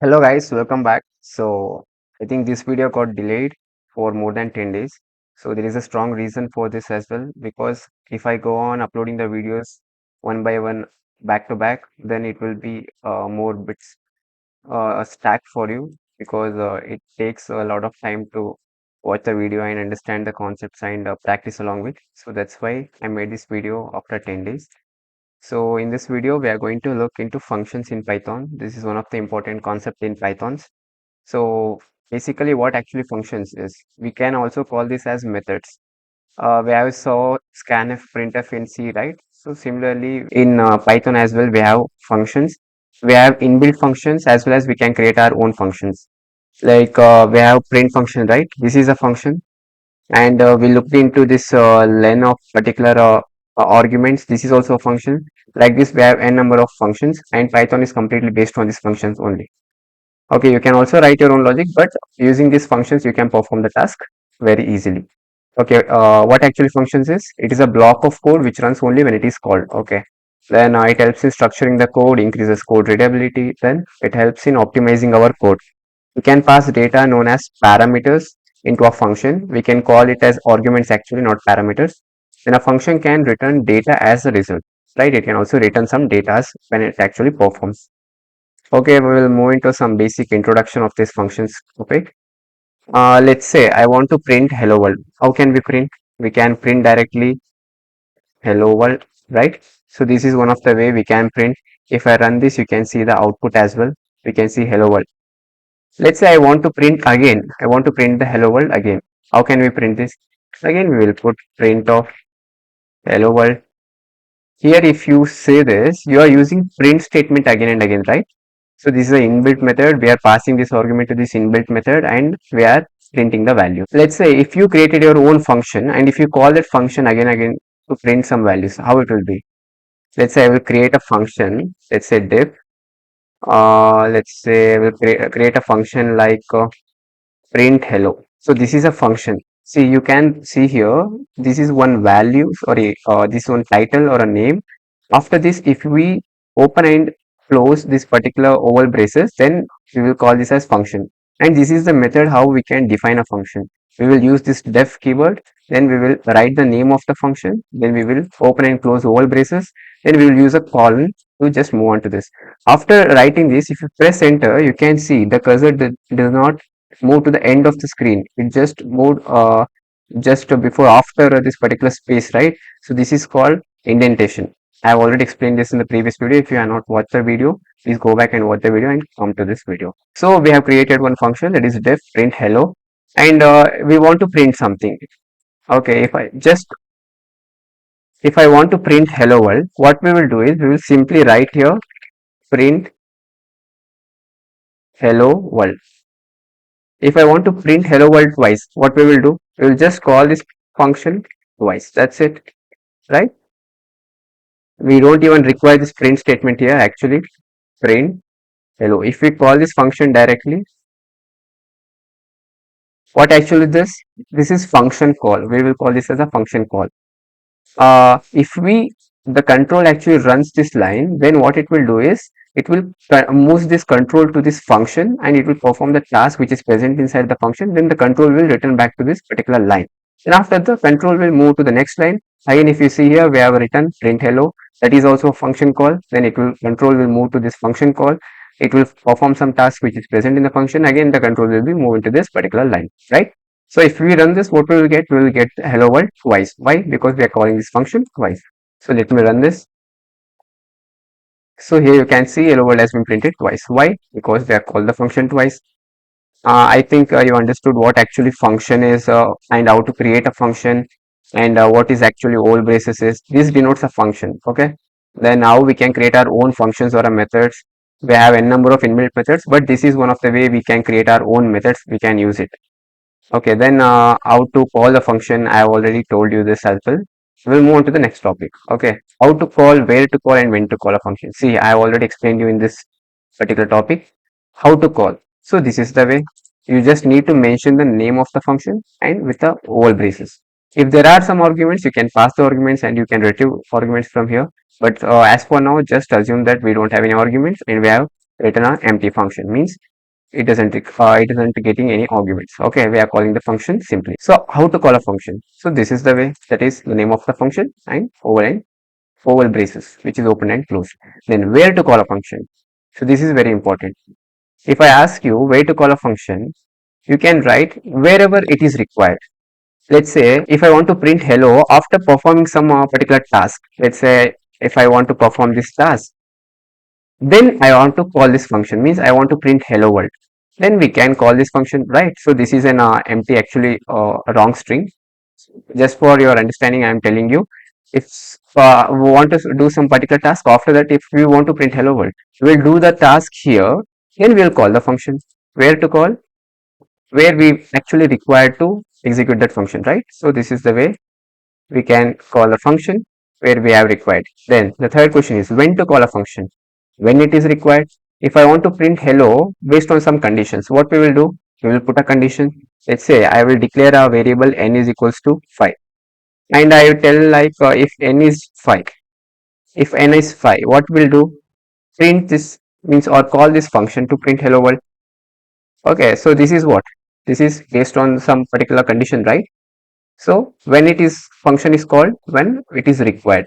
Hello guys, welcome back. So I think this video got delayed for more than 10 days. So there is a strong reason for this as well because if I go on uploading the videos one by one back to back, then it will be more bits stacked for you because it takes a lot of time to watch the video and understand the concepts and practice along with. So that's why I made this video after 10 days. So in this video, we are going to look into functions in Python. This is one of the important concept in Pythons. So basically what actually functions is, we can also call this as methods. We have saw scanf, printf in C, right? So similarly in Python as well, we have functions. We have inbuilt functions as well as we can create our own functions. Like we have print function, right? This is a function and we looked into this len of particular arguments. This is also a function. Like this, we have n number of functions, and Python is completely based on these functions only. Okay, you can also write your own logic, but using these functions, you can perform the task very easily. Okay, what actually functions is? It is a block of code which runs only when it is called. Okay, then it helps in structuring the code, increases code readability. Then it helps in optimizing our code. We can pass data known as parameters into a function. We can call it as arguments actually, not parameters. Then a function can return data as a result, right? It can also return some data when it actually performs. Okay, we will move into some basic introduction of these functions. Okay. Let's say I want to print hello world. How can we print? We can print directly hello world, right? So this is one of the way we can print. If I run this, you can see the output as well. We can see hello world. Let's say I want to print again. I want to print the hello world again. How can we print this? Again, we will put print of hello world. Here, if you say this, you are using print statement again and again, right? So this is an inbuilt method. We are passing this argument to this inbuilt method and we are printing the value. Let's say if you created your own function and if you call that function again again to print some values, how it will be? Let's say I will create a function. Let's say diff. Let's say I will create a function like print hello. So this is a function. See, you can see here, this is one value, sorry, this one title or a name. After this, if we open and close this particular oval braces, then we will call this as function. And this is the method how we can define a function. We will use this def keyword, then we will write the name of the function, then we will open and close oval braces, then we will use a colon to just move on to this. After writing this, if you press enter, you can see the cursor does not move to the end of the screen. It just moved just before after this particular space, right? So this is called indentation. I have already explained this in the previous video. If you have not watched the video, please go back and watch the video and come to this video. So we have created one function, that is def print hello, and we want to print something. Okay, if I want to print hello world, what we will do is we will simply write here print hello world. If I want to print hello world twice, what we will do? We will just call this function twice. That's it, right? We don't even require this print statement here. Actually, print hello. If we call this function directly, what actually this? This is function call. We will call this as a function call. If we the control actually runs this line, then what it will do is it will move this control to this function and it will perform the task which is present inside the function. Then the control will return back to this particular line. Then after the control will move to the next line. Again, if you see here, we have written print hello. That is also a function call. Then it will control will move to this function call. It will perform some task which is present in the function. Again, the control will be moved to this particular line, right? So if we run this, what we will get? We will get hello world twice. Why? Because we are calling this function twice. So let me run this. So here you can see hello world has been printed twice. Why? Because we have called the function twice. I think you understood what actually function is and how to create a function and what is actually oval braces is. This denotes a function. Okay. Then now we can create our own functions or methods. We have n number of inbuilt methods, but this is one of the way we can create our own methods. We can use it. Okay, then how to call the function, I have already told you this as well. We'll move on to the next topic. Okay, how to call, where to call, and when to call a function. See, I have already explained you in this particular topic how to call. So this is the way. You just need to mention the name of the function and with the oval braces. If there are some arguments, you can pass the arguments and you can retrieve arguments from here. But as for now, just assume that we don't have any arguments and we have return an empty function. Means it isn't getting any arguments. Okay, we are calling the function simply. So how to call a function? So this is the way, that is the name of the function and oval braces, which is open and closed. Then where to call a function? So this is very important. If I ask you where to call a function, you can write wherever it is required. Let's say if I want to print hello after performing some particular task. Let's say if I want to perform this task, then I want to call this function, means I want to print hello world. Then we can call this function, right? So this is an empty, actually wrong string. Just for your understanding, I am telling you, if we want to do some particular task, after that if we want to print hello world, we will do the task here, then we will call the function. Where to call? Where we actually required to execute that function, right? So this is the way we can call a function where we have required. Then the third question is when to call a function. When it is required. If I want to print hello based on some conditions, what we will do? We will put a condition. Let's say I will declare a variable n is equals to 5, and I will tell like if n is 5. If n is 5, what we'll do? Print this, means or call this function to print hello world. Okay, so this is what? This is based on some particular condition, right? So when it is function is called when it is required,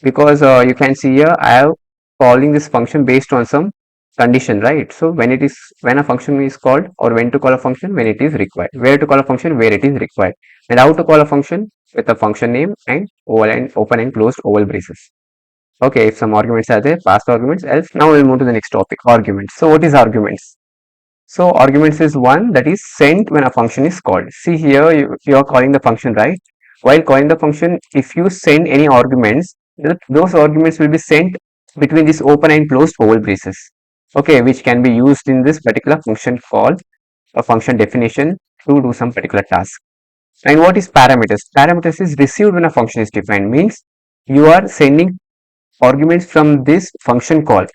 because you can see here I have calling this function based on some condition, right? So when a function is called, or when to call a function, when it is required. Where to call a function? Where it is required. And how to call a function? With a function name and open and closed oval braces. Okay, if some arguments are there, pass the arguments. Else, now we'll move to the next topic, arguments. So what is arguments? So arguments is one that is sent when a function is called. See here, you are calling the function, right? While calling the function, if you send any arguments, those arguments will be sent between this open and closed oval braces. Okay, which can be used in this particular function call, a function definition, to do some particular task. And what is parameters? Parameters is received when a function is defined. Means you are sending arguments from this function call.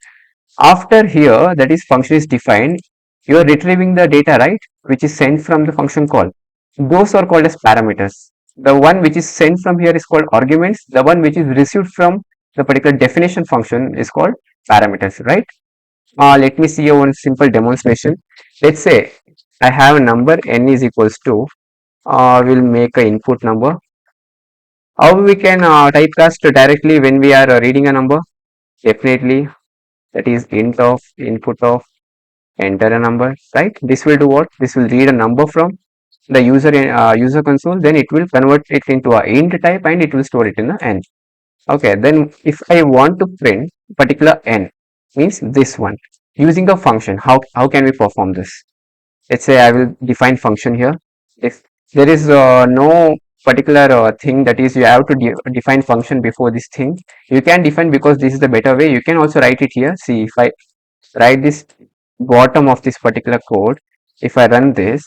After here, that is function is defined, you are retrieving the data, right, which is sent from the function call. Those are called as parameters. The one which is sent from here is called arguments. The one which is received from the particular definition function is called parameters, right? Let me see one simple demonstration. Let's say I have a number n is equals to, we'll make a input number. How we can typecast directly when we are reading a number? Definitely, that is int of input of enter a number, right? This will do what? This will read a number from the user console, then it will convert it into a int type and it will store it in the n. Okay, then if I want to print particular n, means this one, using a function, how can we perform this? Let's say I will define function here. If there is no particular thing, that is you have to define function before this thing, you can define, because this is the better way. You can also write it here. See, if I write this bottom of this particular code, if I run this,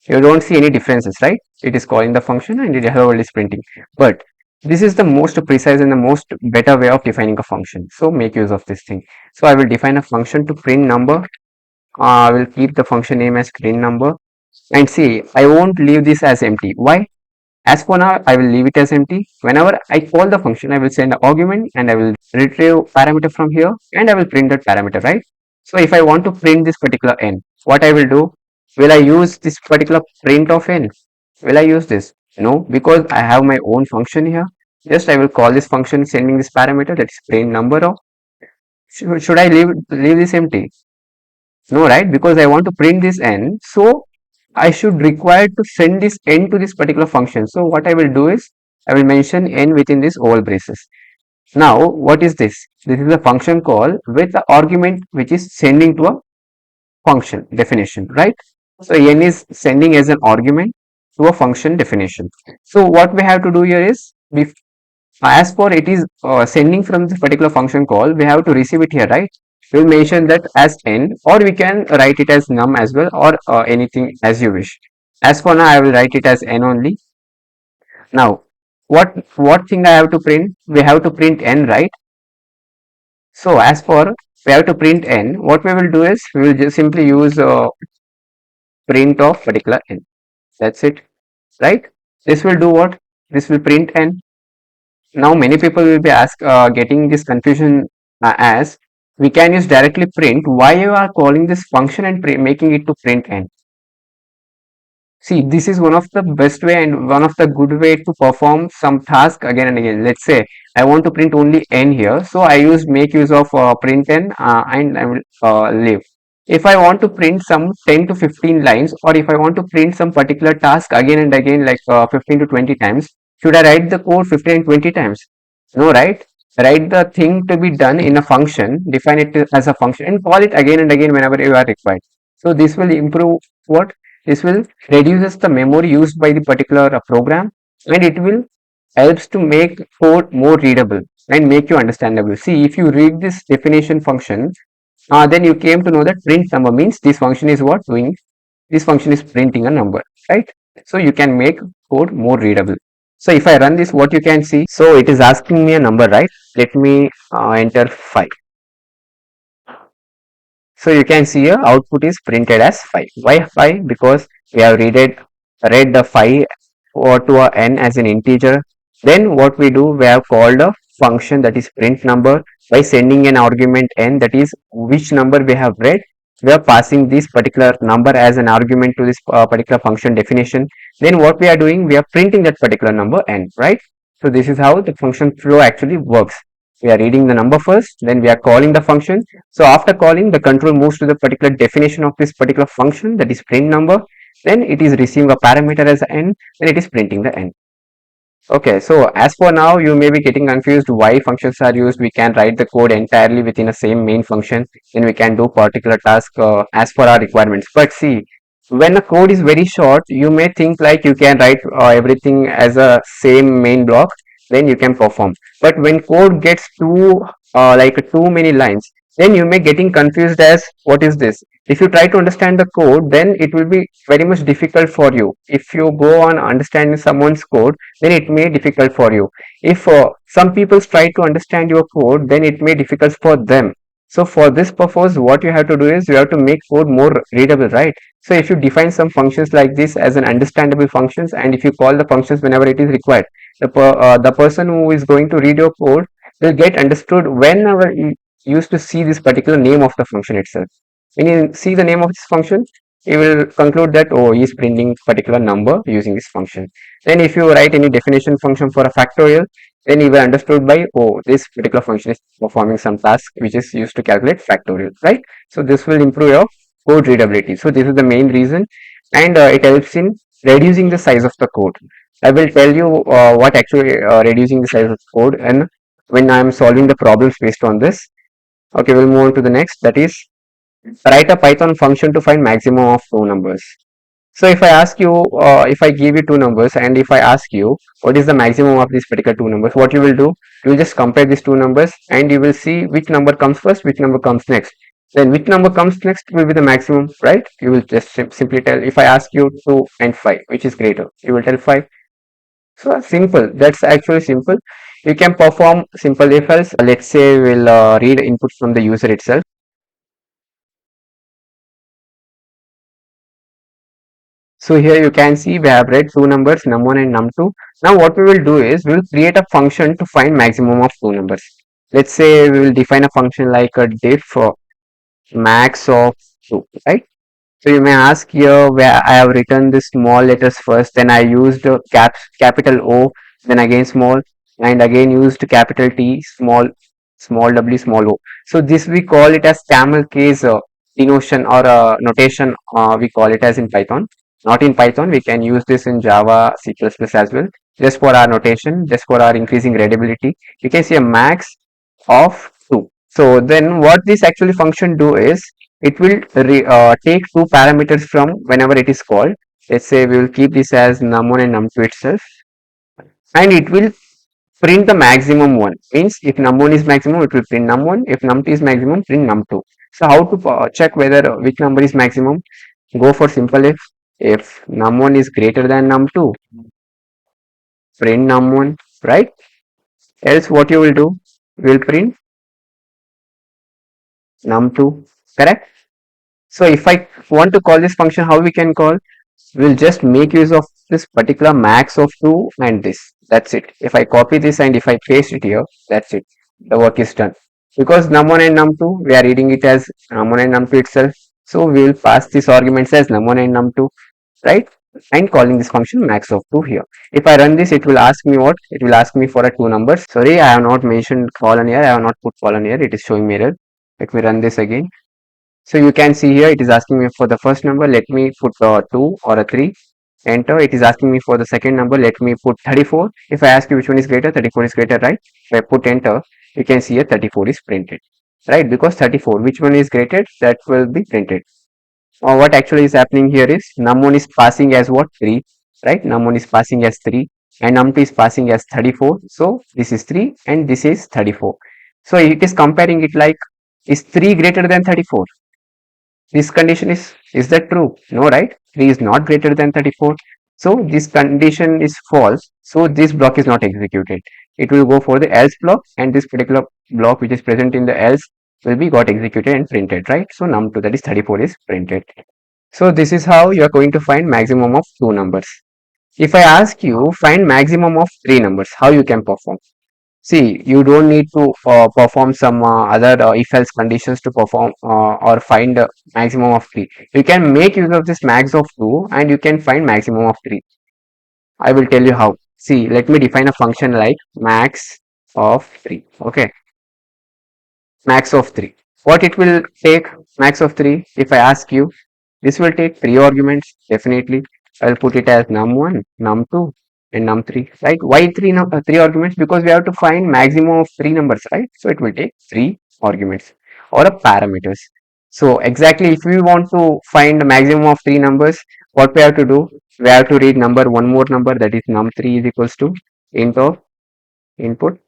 you don't see any differences, right? It is calling the function and it hello is printing. But this is the most precise and the most better way of defining a function. So make use of this thing. So I will define a function to print number. I will keep the function name as print number, and see, I won't leave this as empty. Why? As for now, I will leave it as empty. Whenever I call the function, I will send an argument and I will retrieve parameter from here and I will print that parameter, right? So if I want to print this particular n, what I will do? Will I use this particular print of n? Will I use this? No, because I have my own function here. Just I will call this function sending this parameter, that is print number of. Should I leave this empty? No, right? Because I want to print this n. So I should require to send this n to this particular function. So what I will do is I will mention n within this oval braces. Now what is this? This is a function call with the argument which is sending to a function definition, right? So n is sending as an argument to a function definition. So what we have to do here is, as for it is sending from this particular function call, we have to receive it here, right? We'll mention that as n, or we can write it as num as well, or anything as you wish. As for now, I will write it as n only. Now, what thing I have to print? We have to print n, right? So as for we have to print n, what we will do is we will just simply use print of particular n. That's it, right? This will do what? This will print n. Now many people will be getting this confusion as we can use directly print. Why you are calling this function and making it to print n? See, this is one of the best way and one of the good way to perform some task again and again. Let's say I want to print only n here, so I make use of print n and I will leave. If I want to print some 10 to 15 lines, or if I want to print some particular task again and again, like 15 to 20 times, should I write the code 15 and 20 times? No, right? Write the thing to be done in a function, define it as a function, and call it again and again whenever you are required. So this will improve what? This will reduces the memory used by the particular program, and it will helps to make code more readable and make you understandable. See, if you read this definition function, then you came to know that print number means this function is what doing. This function is printing a number, right? So you can make code more readable. So if I run this, what you can see, so it is asking me a number, right? Let me enter 5. So you can see here output is printed as 5. Why 5? Because we have read the 5 or to a n as an integer. Then what we do, we have called a function that is print number by sending an argument n, that is which number we have read. We are passing this particular number as an argument to this particular function definition. Then what we are doing, we are printing that particular number n, right? So this is how the function flow actually works. We are reading the number first, then we are calling the function. So after calling, the control moves to the particular definition of this particular function, that is print number. Then it is receiving a parameter as n, then it is printing the n. Okay, so as for now, you may be getting confused why functions are used. We can write the code entirely within a same main function, then we can do particular task as per our requirements. But see, when a code is very short, you may think like you can write everything as a same main block, then you can perform. But when code gets too many lines, then you may getting confused as what is this. If you try to understand the code, then it will be very much difficult for you. If you go on understanding someone's code, then it may difficult for you. If some people try to understand your code, then it may difficult for them. So for this purpose, what you have to do is you have to make code more readable, right? So if you define some functions like this as an understandable functions, and if you call the functions whenever it is required, the person who is going to read your code will get understood whenever you used to see this particular name of the function itself. When you see the name of this function, you will conclude that, oh, he is printing particular number using this function. Then if you write any definition function for a factorial, then you will understood by, oh, this particular function is performing some task which is used to calculate factorial, right? So this will improve your code readability. So this is the main reason, and it helps in reducing the size of the code. I will tell you what actually reducing the size of the code, and when I am solving the problems based on this. Okay, we'll move on to the next, that is write a Python function to find maximum of two numbers. So if I ask you, if I give you two numbers, and if I ask you what is the maximum of these particular two numbers, what you will do, you will just compare these two numbers and you will see which number comes first, which number comes next. Then which number comes next will be the maximum, right? You will just simply tell, if I ask you 2 and 5, which is greater, you will tell 5. So simple, that's actually simple. You can perform simple if else. Let's say we'll read input from the user itself. So here you can see we have read two numbers, num1 and num2. Now what we will do is we will create a function to find maximum of two numbers. Let's say we will define a function like a diff max of 2, right? So you may ask here where I have written the small letters first, then I used capital O, then again small, and again used capital T, small w, small o. So this we call it as camel case denotation or notation. We call it as in Python. Not in Python, we can use this in Java, C++ as well. Just for our notation, just for our increasing readability, you can see a max of 2. So then what this actually function do is it will take two parameters from whenever it is called. Let's say we will keep this as num1 and num2 itself, and it will print the maximum one. Means if num1 is maximum, it will print num1. If num2 is maximum, print num2. So how to check whether which number is maximum? Go for simple if. If num1 is greater than num2, print num1, right? Else what you will do? Will print num2, correct? So if I want to call this function, how we can call? We'll just make use of this particular max of 2 and this. That's it. If I copy this and if I paste it here, that's it. The work is done. because num1 and num2 we are reading it as num1 and num2 itself. So we will pass these arguments as num1 and num2, right? And calling this function max of 2 here. If I run this, it will ask me what? It will ask me for a two numbers. Sorry, I have not mentioned colon here. I have not put colon here. It is showing me error. Let me run this again. So you can see here it is asking me for the first number. Let me put a 2 or a 3. Enter. It is asking me for the second number. Let me put 34. If I ask you which one is greater, 34 is greater, right? If I put enter, you can see here 34 is printed, right? Because 34, which one is greater, that will be printed. What actually is happening here is num1 is passing as what? 3, right? Num1 is passing as 3 and num2 is passing as 34. So this is 3 and this is 34. So it is comparing it like, is 3 greater than 34? This condition is that true? No, right? 3 is not greater than 34. So this condition is false. So this block is not executed. It will go for the else block, and this particular block which is present in the else will be got executed and printed, right? So num2, that is 34, is printed. So this is how you are going to find maximum of two numbers. If I ask you find maximum of three numbers, how you can perform? See, you don't need to perform some other if else conditions to perform or find maximum of 3. You can make use of this max of 2 and you can find maximum of 3. I will tell you how. See, let me define a function like max of 3. Okay, max of 3. What it will take, max of 3? If I ask you, this will take 3 arguments, definitely. I'll put it as num1, num2 and num3, right? Why 3 arguments? Because we have to find maximum of 3 numbers, right? So it will take 3 arguments or a parameters. So exactly if we want to find the maximum of 3 numbers, what we have to do? We have to read number one more number, that is num3 is equals to int of input.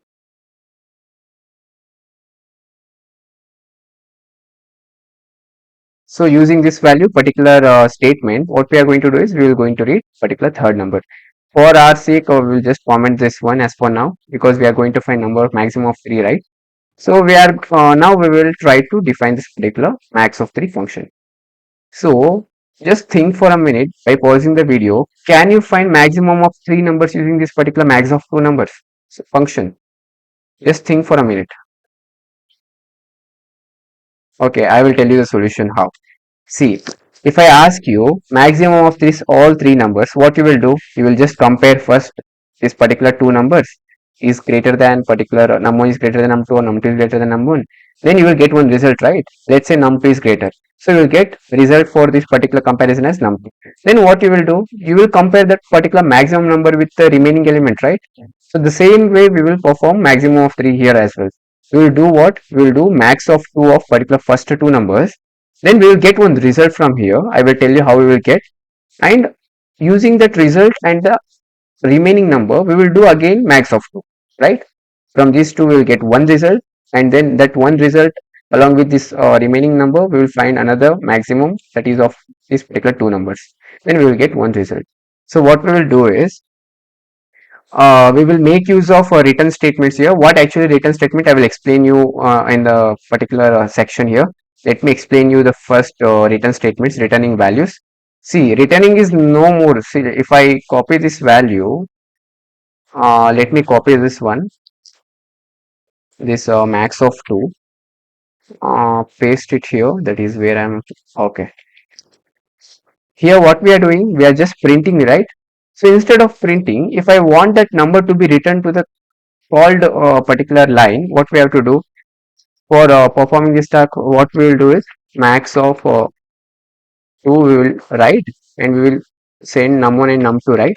So using this value particular statement, what we are going to do is we will going to read particular third number. For our sake, we will just comment this one as for now, because we are going to find number of maximum of 3, right? So we are now we will try to define this particular max of 3 function. So just think for a minute by pausing the video. Can you find maximum of 3 numbers using this particular max of 2 numbers function? Just think for a minute. Okay, I will tell you the solution how. See, if I ask you maximum of this all three numbers, what you will do? You will just compare first this particular two numbers is greater than particular num1 is greater than num2 or num2 is greater than num1. Then you will get one result, right? Let's say num2 is greater. So you will get result for this particular comparison as num2. Then what you will do? You will compare that particular maximum number with the remaining element, right? So the same way we will perform maximum of 3 here as well. We will do what? We will do max of 2 of particular first two numbers, then we will get one result from here. I will tell you how we will get, and using that result and the remaining number we will do again max of 2, right? From these two we will get one result, and then that one result along with this remaining number we will find another maximum, that is of these particular two numbers. Then we will get one result. So what we will do is we will make use of return statements here. What actually return statement, I will explain you in the particular section here. Let me explain you the first return statements, returning values. See, returning is no more. See, if I copy this value, let me copy this one, this max of 2, paste it here. That is where I'm. Okay. Here what we are doing, we are just printing, right? So instead of printing, if I want that number to be returned to the called particular line, what we have to do? For performing this task, what we will do is max of 2 we will write, and we will send num1 and num2, right?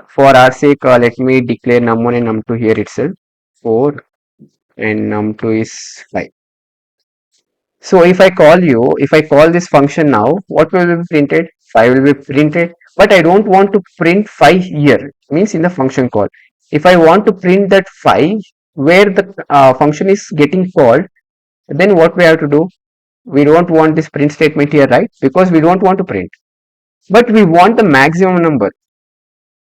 For our sake, let me declare num1 and num2 here itself. 4 and num2 is 5. So if I call this function now, what will be printed? 5 will be printed, but I don't want to print 5 here, means in the function call. If I want to print that 5 where the function is getting called, then what we have to do? We don't want this print statement here, right? Because we don't want to print, but we want the maximum number,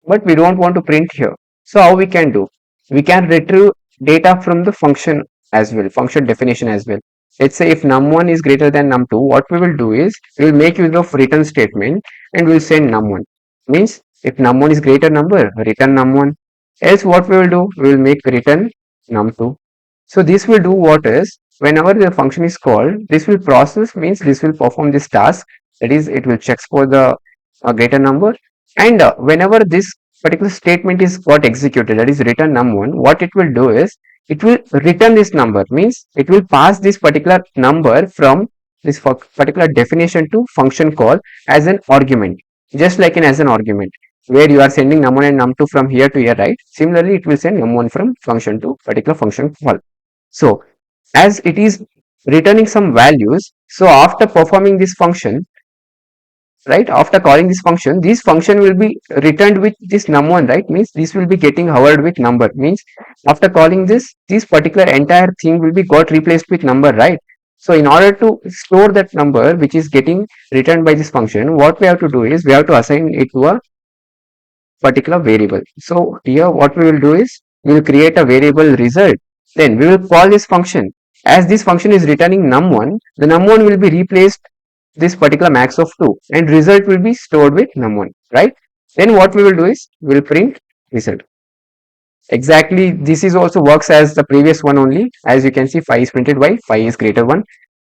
but we don't want to print here. So how we can do? We can retrieve data from the function as well, function definition as well. Let's say if num1 is greater than num2, what we will do is we will make use of return statement and we will send num1. Means if num1 is greater number, return num1. Else what we will do? We will make return num2. So this will do what is, whenever the function is called, this will process, means this will perform this task, that is it will checks for the greater number, and whenever this particular statement is got executed, that is return num1, what it will do is it will return this number, means it will pass this particular number from this particular definition to function call as an argument, just like as an argument where you are sending num1 and num2 from here to here, right? Similarly, it will send num1 from function to particular function call. So as it is returning some values, so after performing this function, right, after calling this function will be returned with this num1, right, means this will be getting hovered with number, means after calling this particular entire thing will be got replaced with number, right? So in order to store that number which is getting returned by this function, what we have to do is we have to assign it to a particular variable. So here what we will do is we will create a variable result. Then we will call this function. As this function is returning num1, the num1 will be replaced this particular max of 2 and result will be stored with num1, right? Then what we will do is we will print result. Exactly, this is also works as the previous one only. As you can see, 5 is printed by 5 is greater 1.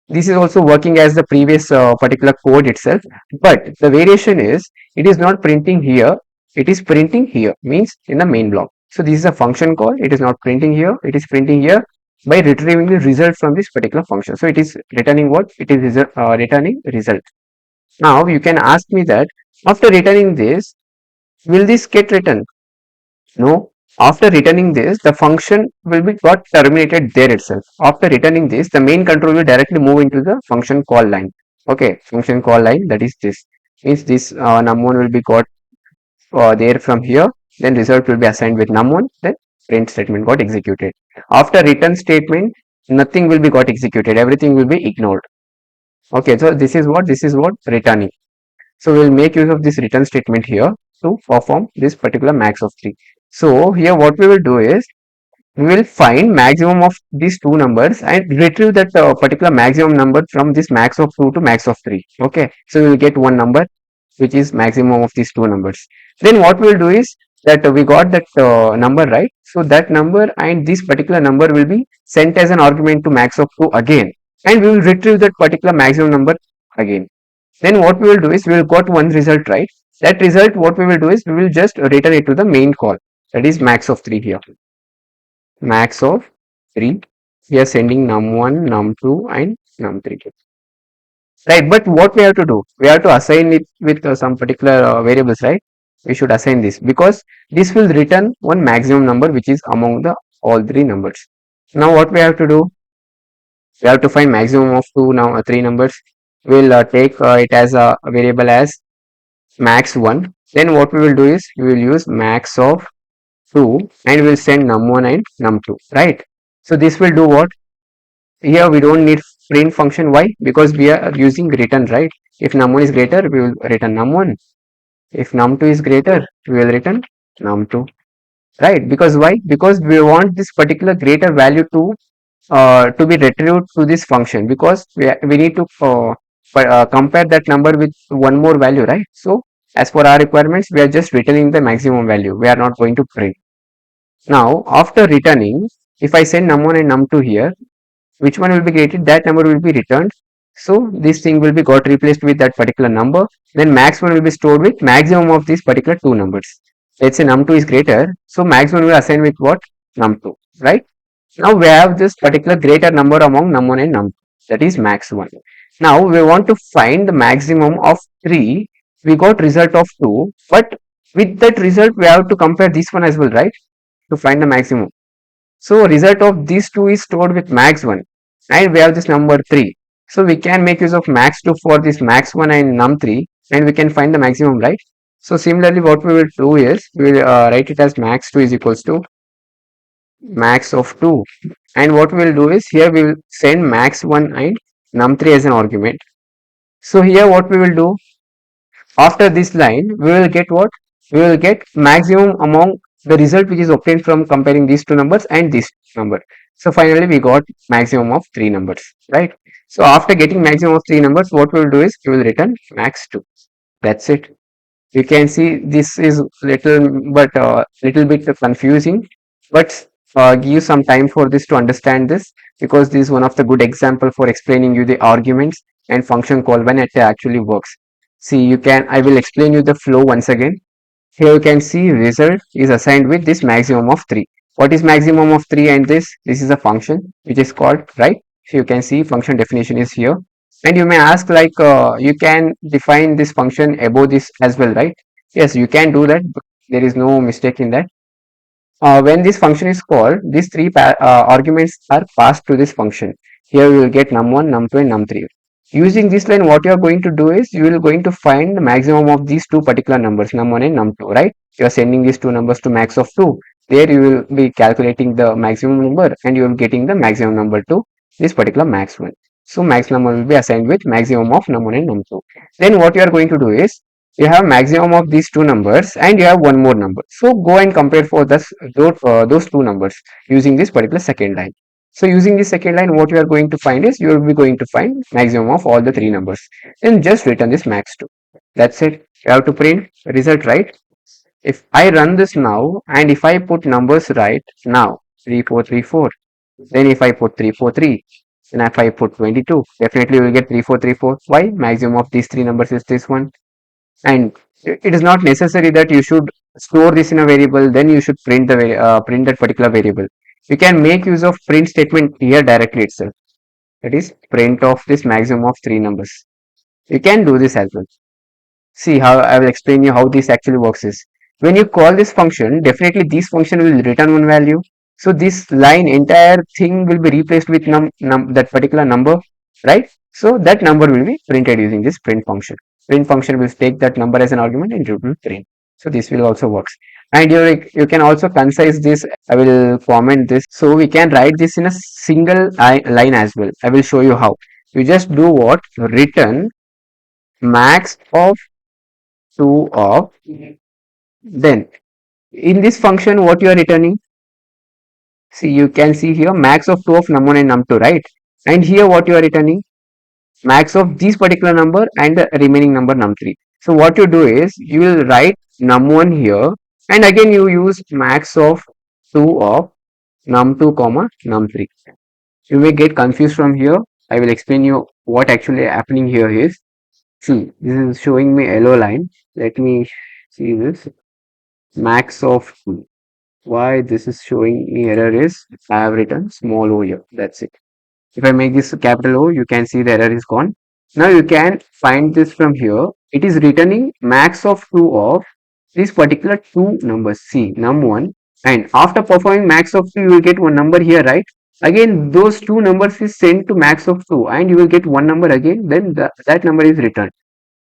This is also working as the previous particular code itself, but the variation is it is not printing here, it is printing here, means in the main block. So this is a function call, it is not printing here, it is printing here by retrieving the result from this particular function. So it is returning what? It is returning result. Now you can ask me that after returning this, will this get written? No. After returning this, the function will be got terminated there itself. After returning this, the main control will directly move into the function call line. Okay, function call line, that is this. Means this num1 will be got there from here. Then result will be assigned with num1. Then print statement got executed. After return statement, nothing will be got executed. Everything will be ignored. Okay, so this is what returning. So we will make use of this return statement here to perform this particular max of 3. So here what we will do is we will find maximum of these two numbers and retrieve that particular maximum number from this max of 2 to max of 3. Okay, so we will get one number which is maximum of these two numbers. Then what we will do is that we got that number, right? So that number and this particular number will be sent as an argument to max of 2 again, and we will retrieve that particular maximum number again. Then what we will do is we will got one result, right? That result, what we will do is we will just return it to the main call, that is max of 3 here. Max of 3. We are sending num1, num2 and num3. Right, but what we have to do? We have to assign it with some particular variables, right? We should assign this because this will return one maximum number which is among the all three numbers. Now what we have to do? We have to find maximum of three numbers. We'll take it as a variable as max 1. Then what we will do is we will use max of 2 and we'll send num1 and num2, right? So this will do what? Here we don't need print function. Why? Because we are using return, right? If num1 is greater, we will return num1. If num2 is greater, we will return num2, right? Because why? Because we want this particular greater value to be retrieved to this function, because we need to compare that number with one more value, right? So as per our requirements, we are just returning the maximum value. We are not going to print. Now after returning, if I send num1 and num2 here, which one will be created? That number will be returned. So this thing will be got replaced with that particular number. Then max one will be stored with maximum of these particular two numbers. Let's say num2 is greater, so max one will assign with what? Num2, right? Now we have this particular greater number among num1 and num2, that is max 1. Now we want to find the maximum of 3. We got result of 2, but with that result we have to compare this one as well, right? To find the maximum. So result of these two is stored with max 1 and we have this number 3. So we can make use of max 2 for this max 1 and num3 and we can find the maximum, right? So similarly what we will do is we will write it as max 2 is equals to max of 2, and what we will do is here we will send max 1 and num3 as an argument. So here what we will do, after this line we will get what? We will get maximum among the result which is obtained from comparing these two numbers and this number. So finally we got maximum of 3 numbers, right? So after getting maximum of 3 numbers, what we will do is we will return max 2. That's it. You can see this is little bit confusing, but give some time for this to understand this, because this is one of the good example for explaining you the arguments and function call when it actually works. See, I will explain you the flow once again. Here you can see result is assigned with this maximum of 3. What is maximum of 3 and this? This is a function which is called, right? So you can see function definition is here. And you may ask like, you can define this function above this as well, right? Yes, you can do that. But there is no mistake in that. When this function is called, these three arguments are passed to this function. Here you will get num1, num2 and num3. Using this line, what you are going to do is you will going to find the maximum of these two particular numbers, num1 and num2, right? You are sending these two numbers to max of 2. There you will be calculating the maximum number and you will getting the maximum number to this particular max one. So max number will be assigned with maximum of num1 and num2. Then what you are going to do is you have maximum of these two numbers and you have one more number. So go and compare for those two numbers using this particular second line. So using this second line, what you are going to find is you will be going to find maximum of all the three numbers. Then just return this max 2. That's it. You have to print result, right? If I run this now and if I put numbers right now, 3434, then if I put 343, then if I put 22, definitely you will get 3434. Why? Maximum of these three numbers is this one. And it is not necessary that you should store this in a variable, then you should print that particular variable. You can make use of print statement here directly itself. That is print of this maximum of three numbers. You can do this as well. See how I will explain you how this actually works is when you call this function, definitely this function will return one value. So this line entire thing will be replaced with that particular number, right? So that number will be printed using this print function. Print function will take that number as an argument and it will print. So this will also works. And you can also concise this. I will comment this. So we can write this in a single line as well. I will show you how. You just do what? Return max of 2 of, then in this function what you are returning, see you can see here max of 2 of num1 and num2, right? And here what you are returning, max of this particular number and the remaining number num3. So what you do is you will write num1 here and again you use max of 2 of num2 comma num3. You may get confused from here. I will explain you what actually happening here is. See, this is showing me yellow line. Let me see this. Max of why this is showing me error is I have written small o here. That's it. If I make this capital O, you can see the error is gone. Now you can find this from here. It is returning max of 2 of these particular two numbers. See, num1, and after performing max of 2, you will get one number here, right? Again, those two numbers is sent to max of 2 and you will get one number again, then that number is returned.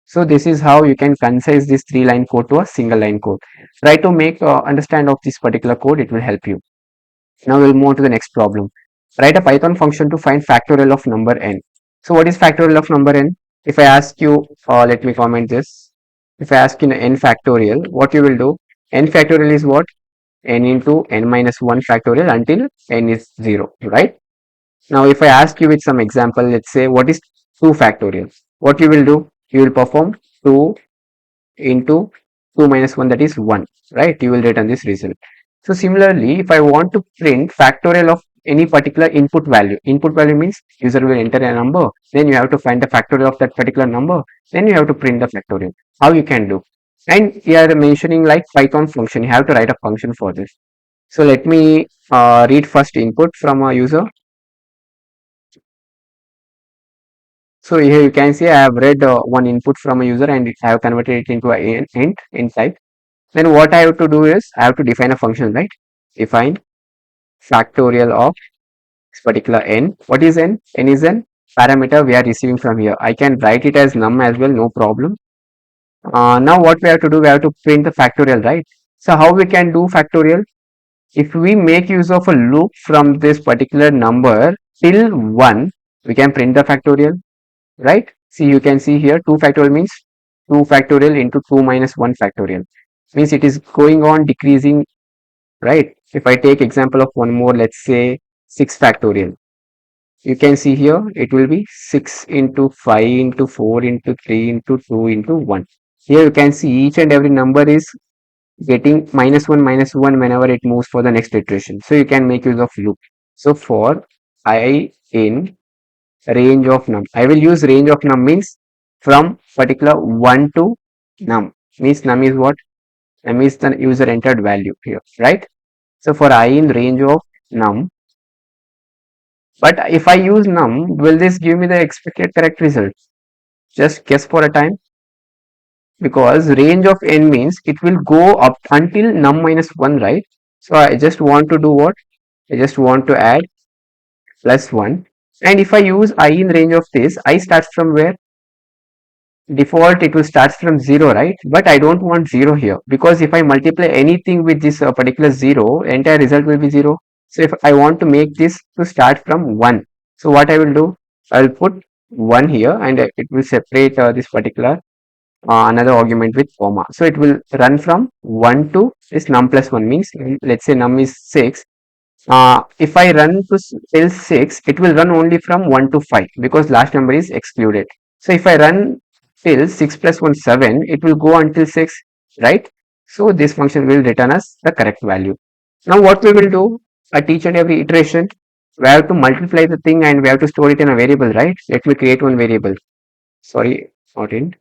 So this is how you can concise this 3-line code to a single line code. Try to make understand of this particular code, it will help you. Now we'll move on to the next problem. Write a Python function to find factorial of number n. So what is factorial of number n? If I ask you, let me comment this. If I ask you n factorial, what you will do? N factorial is what? N into n minus 1 factorial until n is 0, right? Now if I ask you with some example, let's say what is 2 factorial? What you will do? You will perform 2 into 2 minus 1, that is 1, right? You will return this result. So similarly, if I want to print factorial of any particular input value means user will enter a number, then you have to find the factorial of that particular number, then you have to print the factorial. How you can do? And you are mentioning like Python function, you have to write a function for this. So let me read first input from a user. So here you can see I have read one input from a user and I have converted it into a int type. Then what I have to do is I have to define a function, right? Define factorial of this particular n. What is n? N is an parameter we are receiving from here. I can write it as num as well, no problem. Now what we have to do, we have to print the factorial, right? So how we can do factorial? If we make use of a loop from this particular number till 1, we can print the factorial, right? See, you can see here 2 factorial means 2 factorial into 2 minus 1 factorial. Means it is going on decreasing, right? If I take example of one more, let's say 6 factorial. You can see here it will be 6 into 5 into 4 into 3 into 2 into 1. Here you can see each and every number is getting minus 1 whenever it moves for the next iteration. So you can make use of loop. So for I in range of num, I will use range of num means from particular 1 to num. Means num is what? Num is the user entered value here, right? So for I in range of num, but if I use num, will this give me the expected correct result? Just guess for a time, because range of n means it will go up until num minus 1, right? So I just want to do what? I just want to add plus 1. And if I use I in range of this, I starts from where? Default it will start from 0, right? But I don't want 0 here, because if I multiply anything with this particular 0, entire result will be 0. So if I want to make this to start from 1, so what I will do, I will put 1 here, and it will separate this particular another argument with comma. So it will run from 1 to this num plus 1, means let's say num is 6. If I run to till 6, it will run only from 1 to 5, because last number is excluded. So if I run till 6 plus 1, 7, it will go until 6, right? So this function will return us the correct value. Now what we will do, at each and every iteration, we have to multiply the thing and we have to store it in a variable, right? Let me create one variable. Sorry, not in.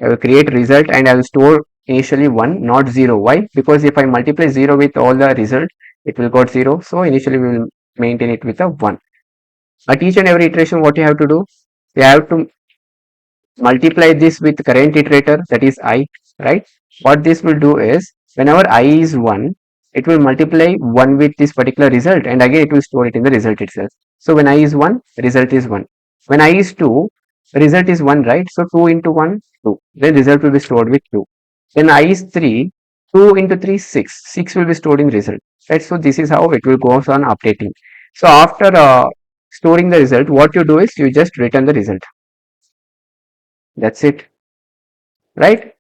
I will create result and I will store initially 1, not 0. Why? Because if I multiply 0 with all the result, it will got 0. So initially we will maintain it with a 1. At each and every iteration, what you have to do? You have to multiply this with current iterator, that is I, right? What this will do is, whenever I is 1, it will multiply 1 with this particular result, and again it will store it in the result itself. So when I is 1, result is 1. When I is 2, result is 1, right? So 2 into 1, 2. Then result will be stored with 2. Then I is 3, 2 into 3, 6. 6 will be stored in result, right? So this is how it will go on updating. So after storing the result, what you do is you just return the result. That's it, right?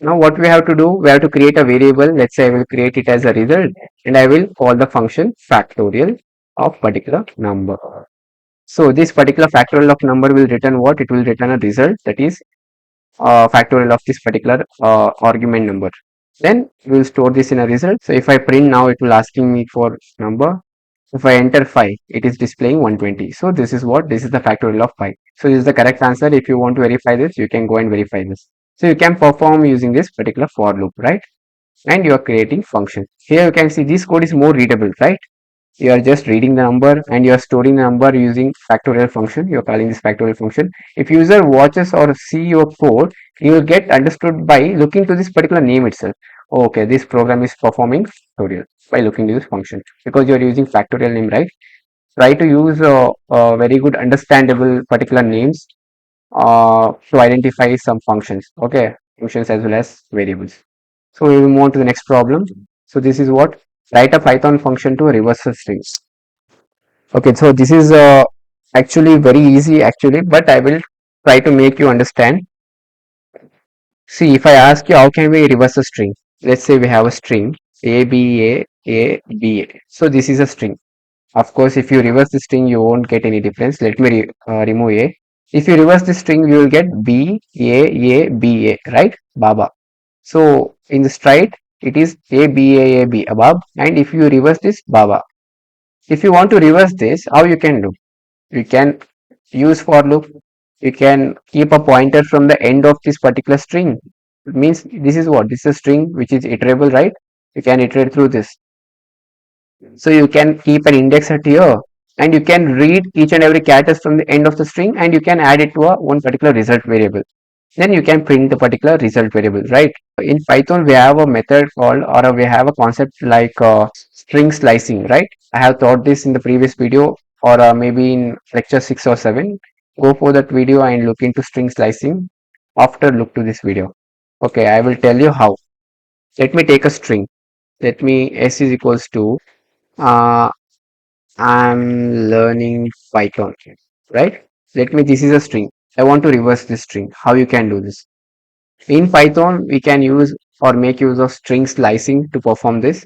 Now what we have to do, we have to create a variable. Let's say I will create it as a result, and I will call the function factorial of particular number. So this particular factorial of number will return what? It will return a result, that is factorial of this particular argument number. Then we will store this in a result. So if I print now, it will asking me for number. If I enter 5, it is displaying 120. So this is what? This is the factorial of 5. So this is the correct answer. If you want to verify this, you can go and verify this. So you can perform using this particular for loop, right? And you are creating function. Here you can see this code is more readable, right? You are just reading the number and you are storing the number using factorial function. You are calling this factorial function. If user watches or see your code, you will get understood by looking to this particular name itself. Oh, okay, this program is performing factorial by looking to this function, because you are using factorial name, right? Try to use very good understandable particular names to identify some functions. Okay, functions as well as variables. So we will move on to the next problem. So this is what? Write a Python function to reverse a string. Okay, so this is actually very easy actually, but I will try to make you understand. See, if I ask you how can we reverse a string? Let's say we have a string a b a b a. So this is a string. Of course, if you reverse the string, you won't get any difference. Let me remove a. If you reverse the string, you will get b a b a, right? Baba. So in the straight, it is a b above, and if you reverse this, Baba. If you want to reverse this, how you can do? You can use for loop. You can keep a pointer from the end of this particular string. It means this is what? This is a string which is iterable, right? You can iterate through this. So you can keep an index at here, and you can read each and every characters from the end of the string, and you can add it to a one particular result variable. Then you can print the particular result variable, right? In Python, we have a method called, or we have a concept like string slicing, right? I have taught this in the previous video, or maybe in lecture 6 or 7. Go for that video and look into string slicing. After look to this video. Okay, I will tell you how. Let me take a string. Let me s is equals to uh, I'm learning Python, right? Let me, this is a string. I want to reverse this string. How you can do this? In Python, we can use or make use of string slicing to perform this.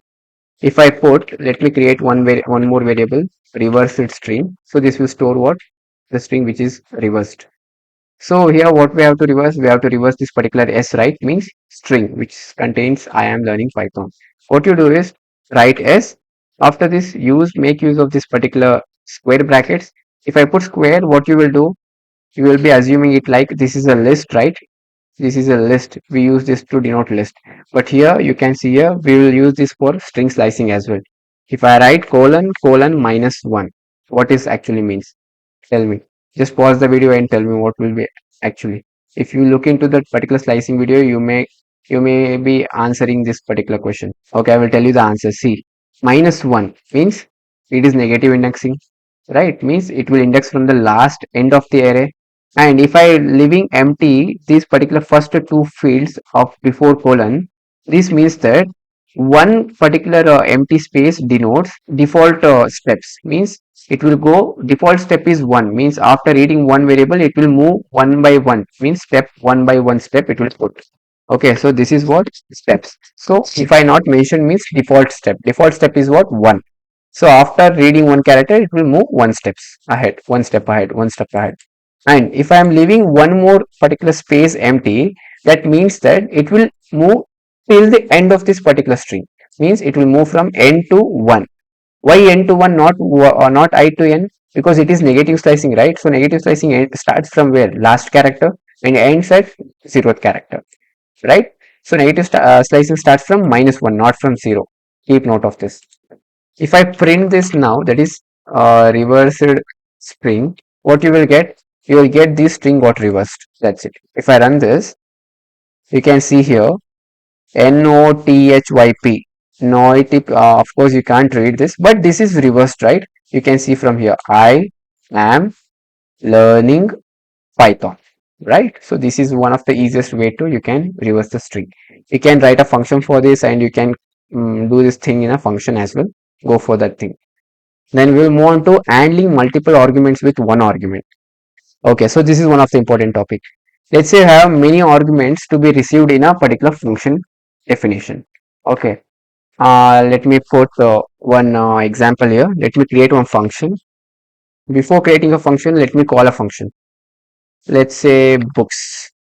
If I put, let me create one more variable, reverse its string. So this will store what? The string which is reversed. So here what we have to reverse, we have to reverse this particular S, right? Means string, which contains I am learning Python. What you do is write S. After this, make use of this particular square brackets. If I put square, what you will do, you will be assuming it like this is a list, right? This is a list. We use this to denote list. But here you can see here, we will use this for string slicing as well. If I write colon, colon minus 1, what is actually means? Tell me. Just pause the video and tell me what will be actually. If you look into that particular slicing video, you may be answering this particular question. Okay, I will tell you the answer. See, minus 1 means it is negative indexing, right? Means it will index from the last end of the array. And if I leaving empty these particular first two fields of before colon, this means that one particular empty space denotes default steps. Means it will go default step is 1, means after reading one variable it will move one by one, means step one by one step it will put. Okay, so this is what steps. So if I not mention means default step is what, 1. So after reading one character it will move one step ahead, one step ahead. And if I am leaving one more particular space empty, that means that it will move till the end of this particular string, means it will move from n to 1. Why n to 1, not I to n? Because it is negative slicing, right? So negative slicing starts from where? Last character and ends at 0th character, right? So negative slicing starts from minus 1, not from 0. Keep note of this. If I print this now, that is reversed string, what you will get? You will get this string got reversed. That's it. If I run this, you can see here NOTHYP. Notyp, of course, you can't read this, but this is reversed, right? You can see from here, I am learning Python, right? So this is one of the easiest way to you can reverse the string. You can write a function for this and you can do this thing in a function as well. Go for that thing. Then we'll move on to handling multiple arguments with one argument. Okay, so this is one of the important topic. Let's say I have many arguments to be received in a particular function definition. Okay, let me put one example here. Let me create one function. Before creating a function, let me call a function. Let's say books.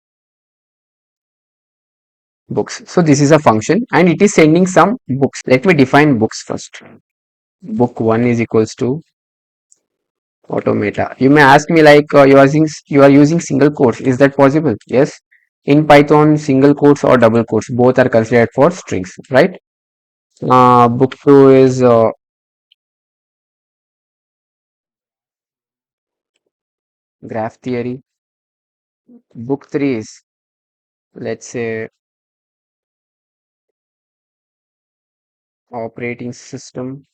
So this is a function and it is sending some books. Let me define books first. Book 1 is equals to automata. You may ask me like you are using single quotes. Is that possible? Yes. In Python, single quotes or double quotes both are considered for strings, right? Book 2 is graph theory. Book 3 is, let's say, operating system.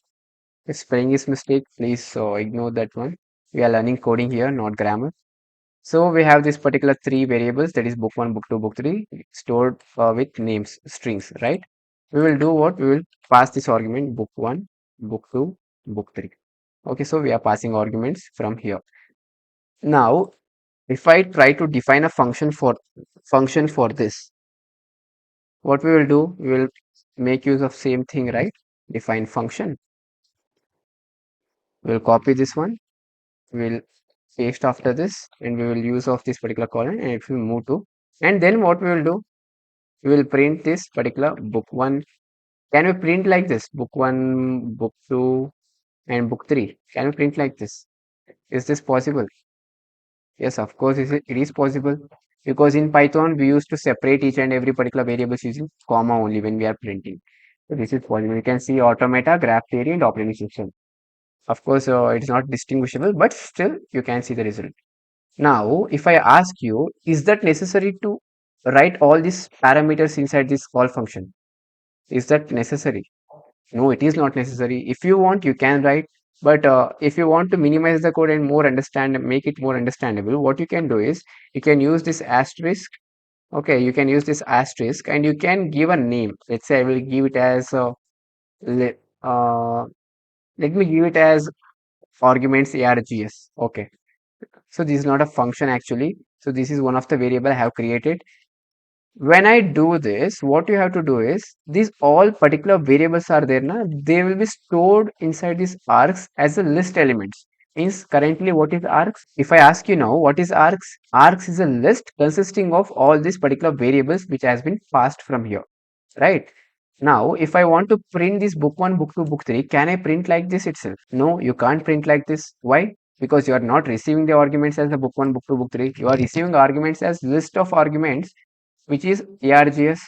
If spelling is mistake, please ignore that one. We are learning coding here, not grammar. So we have this particular three variables, that is book 1, book 2, book 3, stored with names, strings, right? We will do what? We will pass this argument book 1, book 2, book 3. Okay, so we are passing arguments from here. Now, if I try to define a function for this, what we will do? We will make use of same thing, right? Define function. We will copy this one. We will paste after this, and we will use of this particular column, and it will move to. And then what we will do? We will print this particular book 1. Can we print like this? Book 1, book 2, and book 3. Can we print like this? Is this possible? Yes, of course it is possible. Because in Python, we used to separate each and every particular variables using comma only when we are printing. So this is possible. You can see automata, graph theory, and operating system. Of course, it's not distinguishable, but still you can see the result. Now, if I ask you, is that necessary to write all these parameters inside this call function? Is that necessary? No, it is not necessary. If you want, you can write. But if you want to minimize the code and make it more understandable, what you can do is you can use this asterisk. Okay, you can use this asterisk and you can give a name. Let's say I will give it as let, uh, let me give it as arguments args. Okay, so this is not a function actually. So this is one of the variable I have created. When I do this, what you have to do is these all particular variables are there now. They will be stored inside these args as a list elements. Means currently what is args? If I ask you now what is args? Args is a list consisting of all these particular variables which has been passed from here, right? Now, if I want to print this book 1, book 2, book 3, can I print like this itself? No, you can't print like this. Why? Because you are not receiving the arguments as the book 1, book 2, book 3. You are receiving arguments as list of arguments, which is args.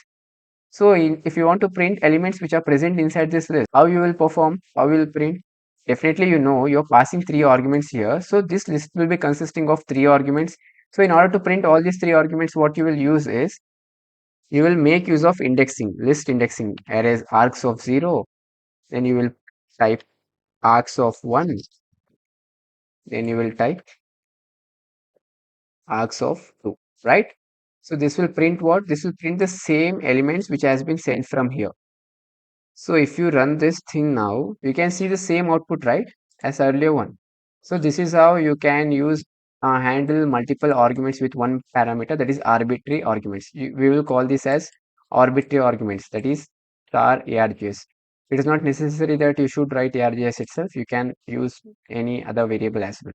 So if you want to print elements which are present inside this list, how you will perform? How you will print? Definitely, you know, you're passing three arguments here. So this list will be consisting of three arguments. So in order to print all these three arguments, what you will use is you will make use of indexing, list indexing, arrays args of 0, then you will type args of 1, then you will type args of 2, right? So this will print what? This will print the same elements which has been sent from here. So if you run this thing now, you can see the same output, right, as earlier one. So this is how you can use handle multiple arguments with one parameter, that is arbitrary arguments. We will call this as arbitrary arguments, that is star args. It is not necessary that you should write args itself. You can use any other variable as well.